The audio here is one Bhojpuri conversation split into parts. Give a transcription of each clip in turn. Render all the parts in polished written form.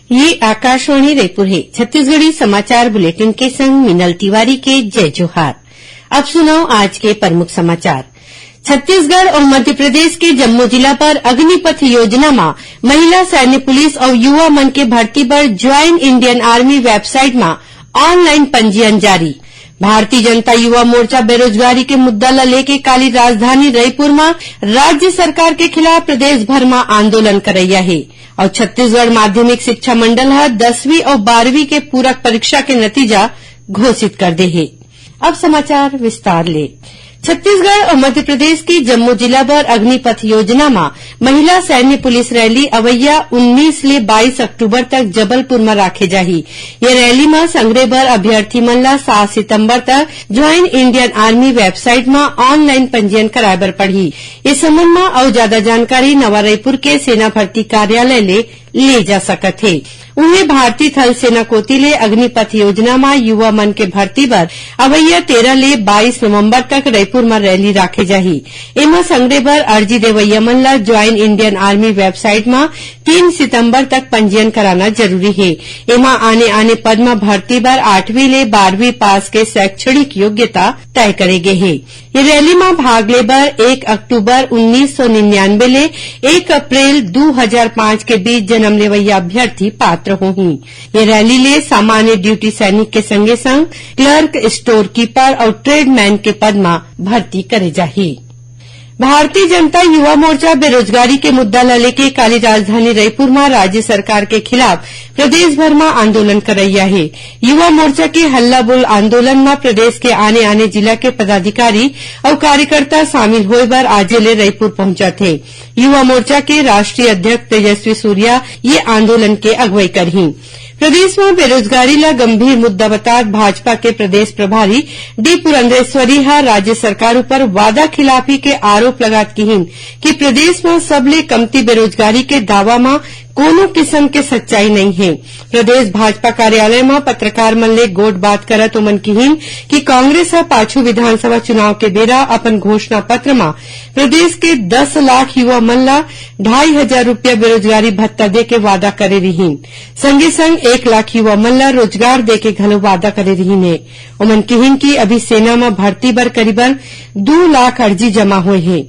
ये आकाशवाणी रायपुर है। छत्तीसगढ़ी समाचार बुलेटिन के संग मिनल तिवारी के जय जोहार। अब सुनाओ आज के प्रमुख समाचार। छत्तीसगढ़ और मध्य प्रदेश के जम्मू जिला पर अग्निपथ योजना में महिला सैन्य पुलिस और युवा मन के भर्ती पर ज्वाइन इंडियन आर्मी वेबसाइट में ऑनलाइन पंजीयन जारी। भारतीय जनता युवा मोर्चा बेरोजगारी के मुद्दा ला लेके काली राजधानी रायपुर में राज्य सरकार के खिलाफ प्रदेश भर में आंदोलन करैया है और छत्तीसगढ़ माध्यमिक शिक्षा मंडल 10वीं और 12वीं के पूरक परीक्षा के नतीजा घोषित कर दे है। अब समाचार विस्तार ले। छत्तीसगढ़ और मध्य प्रदेश की जम्मू जिला पर अग्निपथ योजना में महिला सैन्य पुलिस रैली अवैया 19 ले 22 अक्टूबर तक जबलपुर में राखे जाही। ये रैली में संग्रह बर अभ्यर्थी मन ला 7 सितंबर तक ज्वाइन इंडियन आर्मी वेबसाइट में ऑनलाइन पंजीयन कराए बर पड़ही। इस संबंध में और ज्यादा जानकारी नवा रायपुर के सेना भर्ती कार्यालय ले जा सकत है। उन्हें भारतीय थल सेना कोती ले अग्निपथ योजना में युवा मन के भर्ती बर अवैया 13 ले 22 नवंबर तक रायपुर में रैली राखे जाही। एमा संग्रह बर अर्जी देवैया मन ला ज्वाइन इंडियन आर्मी वेबसाइट में 3 सितंबर तक पंजीयन कराना जरूरी है। एमा आने पद में भर्ती बर 8वीं ले 12वीं पास के शैक्षणिक योग्यता तय करे गे है। ये रैली में भाग ले बर 1 अक्टूबर 1999 ले 1 अप्रैल 2005 के बीच जन्म लेवैया अभ्यर्थी पात्र होही। ये रैली ले सामान्य ड्यूटी सैनिक के संगे संग क्लर्क, स्टोर कीपर और ट्रेडमैन के पद में भर्ती करे जाही। भारतीय जनता युवा मोर्चा बेरोजगारी के मुद्दा ला लेके काली राजधानी रायपुर में राज्य सरकार के खिलाफ प्रदेश भर में आंदोलन करैया है। युवा मोर्चा के हल्ला बोल आंदोलन में प्रदेश के आने जिला के पदाधिकारी और कार्यकर्ता शामिल होए बर आजे ले रायपुर पहुंचा थे। युवा मोर्चा के राष्ट्रीय अध्यक्ष तेजस्वी सूर्या ये आंदोलन के अगुवाई करही। प्रदेश में बेरोजगारी ला गंभीर मुद्दा बतात भाजपा के प्रदेश प्रभारी डी पुरंदेश्वरी राज्य सरकार ऊपर वादा खिलाफी के आरोप लगात किहिन कि प्रदेश में सबले कमती बेरोजगारी के दावा में कोनो किस्म के सच्चाई नहीं है। प्रदेश भाजपा कार्यालय में पत्रकार मन ले गोट बात करत ओमन किहिन कि कांग्रेस पाछू विधानसभा चुनाव के बेरा अपन घोषणा पत्र में प्रदेश के 10 लाख युवा मन ला 2,500 रूपया बेरोजगारी भत्ता दे के वादा करे रहीन। संगे संग 1 लाख युवा मन ला रोजगार दे के घलो वादा करे रहीन है। ओमन किहिन कि अभी सेना में भर्ती बर करीबन 2 लाख अर्जी जमा हुए हैं।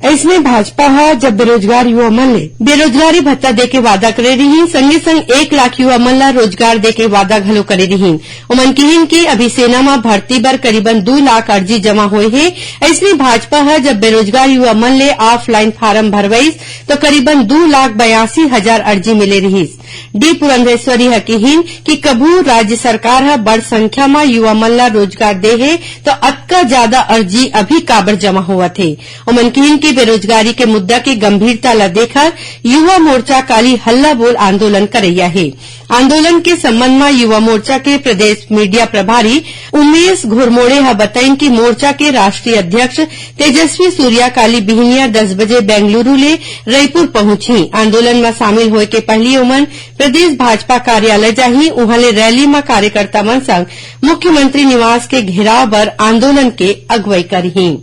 इसमें भाजपा जब बेरोजगार युवा मन ले बेरोजगारी भत्ता दे के वादा करे रही, संगे संग 1 लाख युवा मन ला रोजगार दे के वादा घलो करे रही। उमन किहिन की अभी सेना में भर्ती बर करीबन 2 लाख अर्जी जमा हुए है। इसमें भाजपा जब बेरोजगार युवा मन ले ऑफलाइन फार्म भरवाईस तो करीबन 2,82,000 अर्जी मिले रहीस। डी पुरंदेश्वरी किहिन कि कभू राज्य सरकार बड़ संख्या में युवा मन ला रोजगार दे है तो अतका ज्यादा अर्जी अभी काबर जमा हुआ थे। उमन किहिन की बेरोजगारी के मुद्दा की गंभीरता ला देखकर युवा मोर्चा काली हल्ला बोल आंदोलन करैया है। आंदोलन के संबंध में युवा मोर्चा के प्रदेश मीडिया प्रभारी उमेश घुरमोड़े बताइन कि मोर्चा के राष्ट्रीय अध्यक्ष तेजस्वी सूर्या काली बिहनिया 10 बजे बेंगलुरु ले रायपुर पहुंची। आंदोलन में शामिल होए के पहली उमन प्रदेश भाजपा कार्यालय जाही। उहाँ ले रैली में कार्यकर्ता मन संग मुख्यमंत्री निवास के घेराव बर आंदोलन के अगुवाई करही।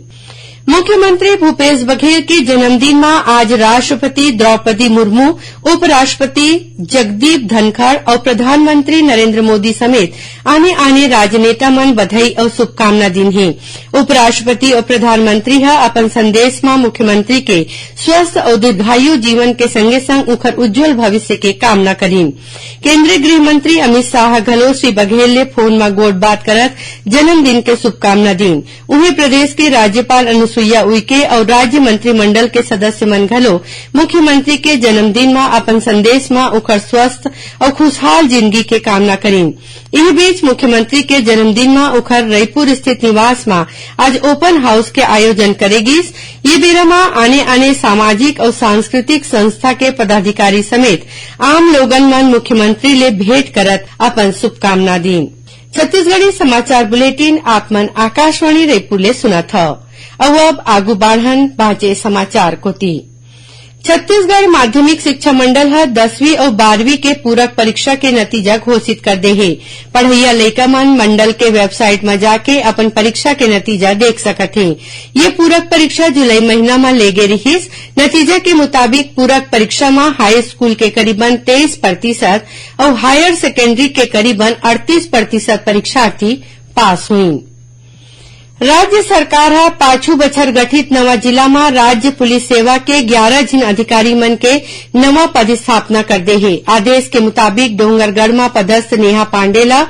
मुख्यमंत्री भूपेश बघेल के जन्मदिन में आज राष्ट्रपति द्रौपदी मुर्मू, उपराष्ट्रपति जगदीप धनखड़ और प्रधानमंत्री नरेंद्र मोदी समेत आने राजनेता मन बधाई और शुभकामना दिन है। उपराष्ट्रपति और प्रधानमंत्री अपन संदेश में मुख्यमंत्री के स्वस्थ और दीर्घायु जीवन के संगे संग उखर उज्जवल भविष्य के कामना करीन। केंद्रीय गृह मंत्री अमित शाह घलो श्री बघेल ले फोन में गोट बात करत जन्मदिन के शुभकामना दिन। उन्हें प्रदेश के राज्यपाल अनुसुईया उइके और राज्य मंत्रिमंडल के सदस्य मन घलो मुख्यमंत्री के जन्मदिन में अपन संदेश में उखर स्वस्थ और खुशहाल जिंदगी के कामना करीन। इस बीच मुख्यमंत्री के जन्मदिन में उखर रायपुर स्थित निवास में आज ओपन हाउस के आयोजन करेगीस। ये बेरा में आने सामाजिक और सांस्कृतिक संस्था के पदाधिकारी समेत आम लोगन मन मुख्यमंत्री ले भेंट करत अपन शुभकामना दीन। छत्तीसगढ़ी समाचार बुलेटिन आप मन आकाशवाणी रायपुर ले सुनत हव। अब आगू बढ़न बाचे समाचार कोती। छत्तीसगढ़ माध्यमिक शिक्षा मंडल ह 10वीं और 12वीं के पूरक परीक्षा के नतीजा घोषित कर दे हे। पढ़इया लइका मन मंडल के वेबसाइट में जाके अपन परीक्षा के नतीजा देख सकत हे। ये पूरक परीक्षा जुलाई महीना में लेगे रहिस। नतीजा के मुताबिक पूरक परीक्षा में हाई स्कूल के करीबन 23% और हायर सेकेंडरी के करीबन 38% परीक्षार्थी पास हुई। राज्य सरकार हा पाछू बछर गठित नवा जिला में राज्य पुलिस सेवा के 11 जिन अधिकारी मन के नवा पदस्थापना कर दे हे। आदेश के मुताबिक डोंगरगढ़ में पदस्थ नेहा पांडे ला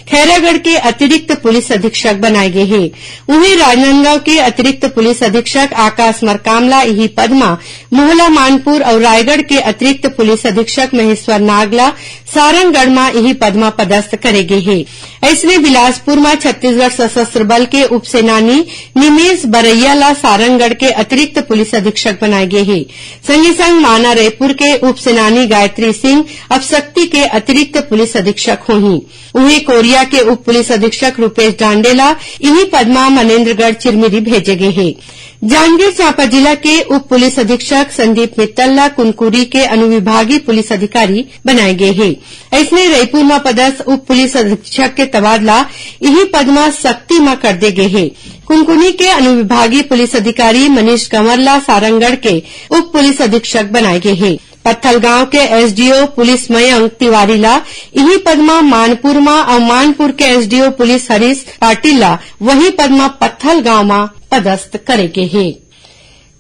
खैरागढ़ के अतिरिक्त पुलिस अधीक्षक बनाए गए हे। वहीं राजनांदगांव के अतिरिक्त पुलिस अधीक्षक आकाश मरकामला यही पद में मोहला मानपुर और रायगढ़ के अतिरिक्त पुलिस अधीक्षक महेश्वर नागला सारंगगढ़ में यही पद में पदस्थ करे गए हे। ऐसने बिलासपुर में छत्तीसगढ़ सशस्त्र बल के उप सेनानी निमेश बरैया ला सारंगगढ़ के अतिरिक्त पुलिस अधीक्षक बनाए गए हैं। संगे संग माना रायपुर के उप सेनानी गायत्री सिंह अब शक्ति के अतिरिक्त पुलिस अधीक्षक होंगी। वहीं कोरिया के उप पुलिस अधीक्षक रूपेश डांडेला इन्हीं पद में मनेन्द्रगढ़ चिरमिरी भेजे गए हैं। जांजगीर चांपा जिला के उप पुलिस अधीक्षक संदीप मित्तल ला कुनकुरी के अनुविभागीय पुलिस अधिकारी बनाए गए हैं। ऐसने रायपुर में पदस्थ उप पुलिस अधीक्षक के तबादला यही पद में शक्ति में कर दे गए हैं। कुनकुनी के अनुविभागीय पुलिस अधिकारी मनीष कंवरला सारंगगढ़ के उप पुलिस अधीक्षक बनाए गए हैं। पत्थलगांव के एसडीओ पुलिस मयंक तिवारी ला यही पद में मानपुर में और मानपुर के एसडीओ पुलिस हरीश पाटिल ला वही पद में पत्थलगांव में पदस्थ करेंगे हैं।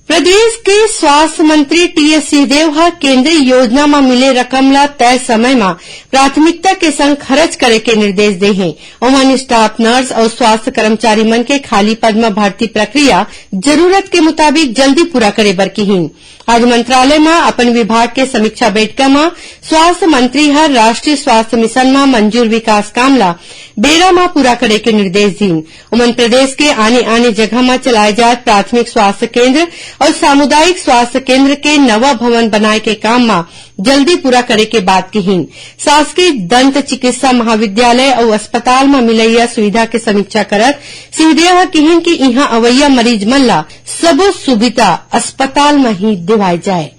प्रदेश के स्वास्थ्य मंत्री टीएस सिंहदेव हा केंद्रीय योजना में मिले रकम ला तय समय में प्राथमिकता के संग खर्च करे के निर्देश दे हैं। ओमन स्टाफ नर्स और स्वास्थ्य कर्मचारी मन के खाली पद में भर्ती प्रक्रिया जरूरत के मुताबिक जल्दी पूरा करे बर की। आज मंत्रालय में अपन विभाग के समीक्षा बैठक में स्वास्थ्य मंत्री हर राष्ट्रीय स्वास्थ्य मिशन में मंजूर विकास काम ला बेरा में पूरा करे के निर्देश दीन। उमन प्रदेश के आने आने जगह में चलाए जात प्राथमिक स्वास्थ्य केंद्र और सामुदायिक स्वास्थ्य केंद्र के नवा भवन बनाए के काम में जल्दी पूरा करे के बात कहीन। शासकीय दंत चिकित्सा महाविद्यालय और अस्पताल में मिलैया सुविधा के समीक्षा करत सिंहदेव कहीन कि इहां अवैया मरीज मन ला सबो सुविधा अस्पताल में ही दिवाई जाए।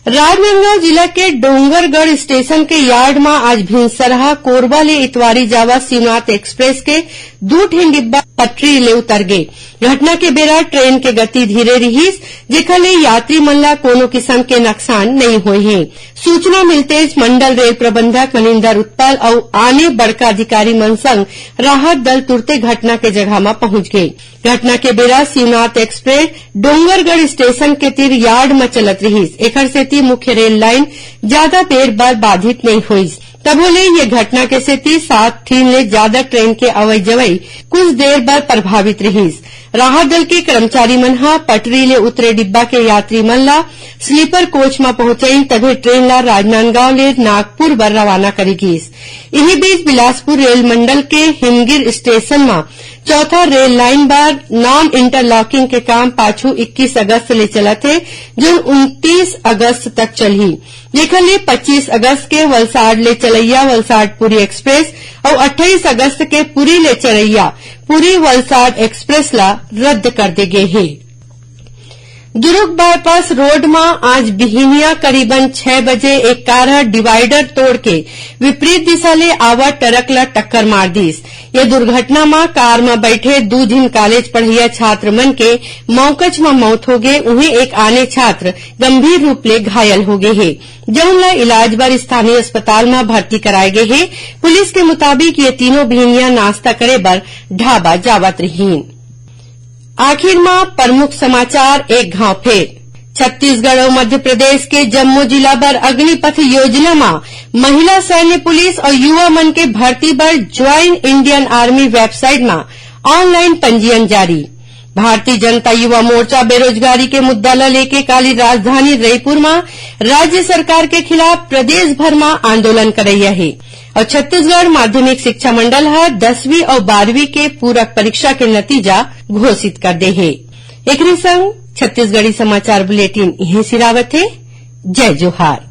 राजनांदगांव जिला के डोंगरगढ़ स्टेशन के यार्ड में आज भिनसरहा कोरबा ले इतवारी जावा शिवनाथ एक्सप्रेस के 2 ठेन डिब्बा पटरी ले उतर गए। घटना के बेरा ट्रेन के गति धीरे रहीस जेखर ले यात्री मन ला कोनो किस्म के नुकसान नहीं हुए हैं। सूचना मिलते मंडल रेल प्रबंधक मनिंदर उत्पल और आने बड़का अधिकारी मन संग राहत दल तुरते घटना के जगह में पहुंच गए। घटना के बेरा शिवनाथ एक्सप्रेस डोंगरगढ़ स्टेशन के तीर यार्ड में चलत रहीस। एकर सेती मुख्य रेल लाइन ज्यादा देर बाद बाधित नहीं हुई। तबोले ये घटना के सेती 7 ठिन ले ज्यादा ट्रेन के अवई जवई कुछ देर बाद प्रभावित रहीस। राहत दल के कर्मचारी मन हा पटरी ले उतरे डिब्बा के यात्री मन ला स्लीपर कोच में पहुंचाई तभी ट्रेन ला राजनांदगांव ले नागपुर बर रवाना करेगीस। इसी बीच बिलासपुर रेल मंडल के हिमगिर स्टेशन में चौथा रेल लाइन बार नॉन इंटरलॉकिंग के काम पाछू 21 अगस्त ले चलत है जो 29 अगस्त तक चलही। जेखर ले 25 अगस्त के वलसाड ले चलैया वलसाड पुरी एक्सप्रेस और 28 अगस्त के पुरी ले चलैया पुरी वलसाड एक्सप्रेस ला रद्द कर दे गए हैं। दुर्ग बाईपास रोड में आज बिहिनिया करीबन 6 बजे एक कार डिवाइडर तोड़ के विपरीत दिशा ले आवा ट्रक ला टक्कर मार दीस। ये दुर्घटना में कार में बैठे 2 जिन कॉलेज पढ़िया छात्र मन के मौकच में मौत हो गए। उन्हें एक आने छात्र गंभीर रूप ले घायल हो गए है जौन ला इलाज बर स्थानीय अस्पताल में भर्ती कराए गए है। पुलिस के मुताबिक ये तीनों बिहिनिया नाश्ता करे बर ढाबा जावत रहीन। आखिर में प्रमुख समाचार एक घाव फेर। छत्तीसगढ़ और मध्य प्रदेश के जम्मू जिला बर अग्निपथ योजना में महिला सैन्य पुलिस और युवा मन के भर्ती बर ज्वाइन इंडियन आर्मी वेबसाइट में ऑनलाइन पंजीयन जारी। भारतीय जनता युवा मोर्चा बेरोजगारी के मुद्दा ला लेके काली राजधानी रायपुर में राज्य सरकार के खिलाफ प्रदेश भर में आंदोलन करैया है और छत्तीसगढ़ माध्यमिक शिक्षा मंडल है 10वीं और 12वीं के पूरक परीक्षा के नतीजा घोषित कर दे है। एकरे संग छत्तीसगढ़ी समाचार बुलेटिन इहे सिरावत है। जय जोहार।